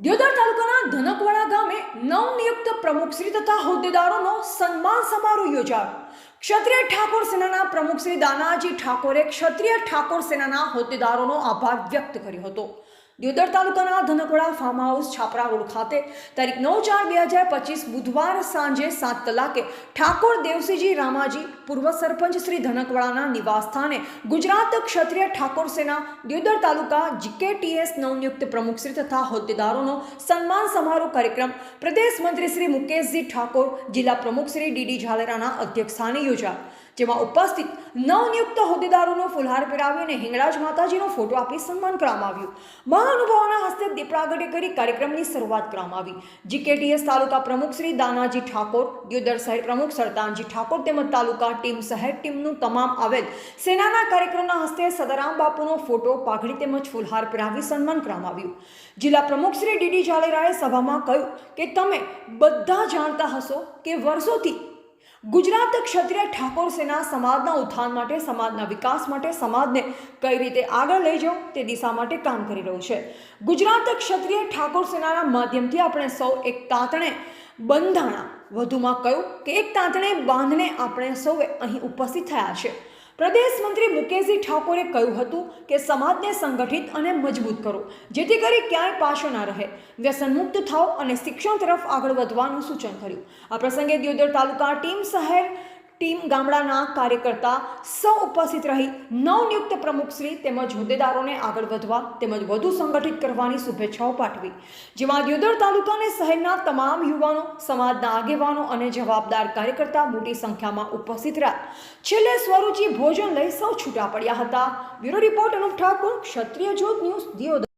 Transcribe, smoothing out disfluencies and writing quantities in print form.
દિયોદર તાલુકાના ધનકવાડા ગામે નવનિયુક્ત પ્રમુખશ્રી તથા હોદ્દેદારોનો સન્માન સમારોહ યોજાયો. ક્ષત્રિય ઠાકોર સેનાના પ્રમુખ શ્રી દાનાજી ઠાકોરે ક્ષત્રિય ઠાકોર સેનાના હોદ્દેદારોનો આભાર વ્યક્ત કર્યો હતો. દિયોદર તાલુકાના ધનકવાડા ફાર્મ હાઉસ છાપરા રોડ ખાતે તારીખ 9/4/2025 બુધવાર સાંજે 7 કલાકે ઠાકોર દેવસીજી રામાજી પૂર્વ સરપંચ શ્રી ધનકવાડાના નિવાસ સ્થાને ગુજરાત ક્ષત્રિય ઠાકોર સેના દિયોદર તાલુકા જીકેટીએસ નવનિયુક્ત પ્રમુખશ્રી તથા હોદ્દેદારોનો સન્માન સમારોહ કાર્યક્રમ પ્રદેશ મંત્રી શ્રી મુકેશજી ઠાકોર, જિલ્લા પ્રમુખ શ્રી ડીડી ઝાલેરાના અધ્યક્ષસ્થાને યોજાયો, જેમાં ઉપસ્થિત નવનિયુક્ત હોદ્દેદારોનો ફુલહાર પહેરાવી અને હિંગળાજ માતાજીનો ફોટો આપી સન્માન કરવામાં આવ્યું. મહાનુભાવોના હસ્તે દીપ પ્રાગટ્ય કરી કાર્યક્રમની શરૂઆત કરવામાં આવી. જીકેટીએસ તાલુકા પ્રમુખ શ્રી દાનાજી ઠાકોર, દિયોદર શહેર પ્રમુખ સરદાનજી ઠાકોર તેમજ તાલુકા ટીમ શહેર ટીમનું તમામ આવેલ સેનાના કાર્યક્રમના હસ્તે સદારામ બાપુનો ફોટો, પાઘડી તેમજ ફુલહાર પહેરાવી સન્માન કરવામાં આવ્યું. જિલ્લા પ્રમુખ શ્રી ડીડી ઝાલેરાએ સભામાં કહ્યું કે તમે બધા જાણતા હશો કે વર્ષોથી ગુજરાત ક્ષત્રિય ઠાકોર સેના સમાજના ઉત્થાન માટે, સમાજના વિકાસ માટે, સમાજને કઈ રીતે આગળ લઈ જવું તે દિશા માટે કામ કરી રહ્યું છે. ગુજરાત ક્ષત્રિય ઠાકોર સેનાના માધ્યમથી આપણે સૌ એક તાંતણે બંધાણા. વધુમાં કહ્યું કે એક તાંતણે બાંધને આપણે સૌએ અહીં ઉપસ્થિત થયા છે. પ્રદેશ મંત્રી મુકેશજી ઠાકોરે કહ્યું હતું કે સમાજને સંગઠિત અને મજબૂત કરો, જેથી કરી ક્યાંય પાછો ના રહે, વ્યસનમુક્ત થાઓ અને શિક્ષણ તરફ આગળ વધવાનું સૂચન કર્યું. આ પ્રસંગે દિયોદર તાલુકા ટીમ શહેર ટીમ ગામડાના કાર્યકર્તા સૌ ઉપસ્થિત રહી નવનિયુક્ત પ્રમુખશ્રી તેમજ હોદ્દેદારોને આગળ વધવા તેમજ વધુ સંગઠિત કરવાની શુભેચ્છાઓ પાઠવી, જેમાં દિયોદર તાલુકા અને શહેરના તમામ યુવાનો, સમાજના આગેવાનો અને જવાબદાર કાર્યકર્તા મોટી સંખ્યામાં ઉપસ્થિત રહ્યા. છેલ્લે સ્વરૂચિ ભોજન લઈ સૌ છૂટા પડ્યા હતા. બ્યુરો રિપોર્ટ અનુપ ઠાકોર, ક્ષત્રિય જ્યોત ન્યૂઝ, દિયોદર.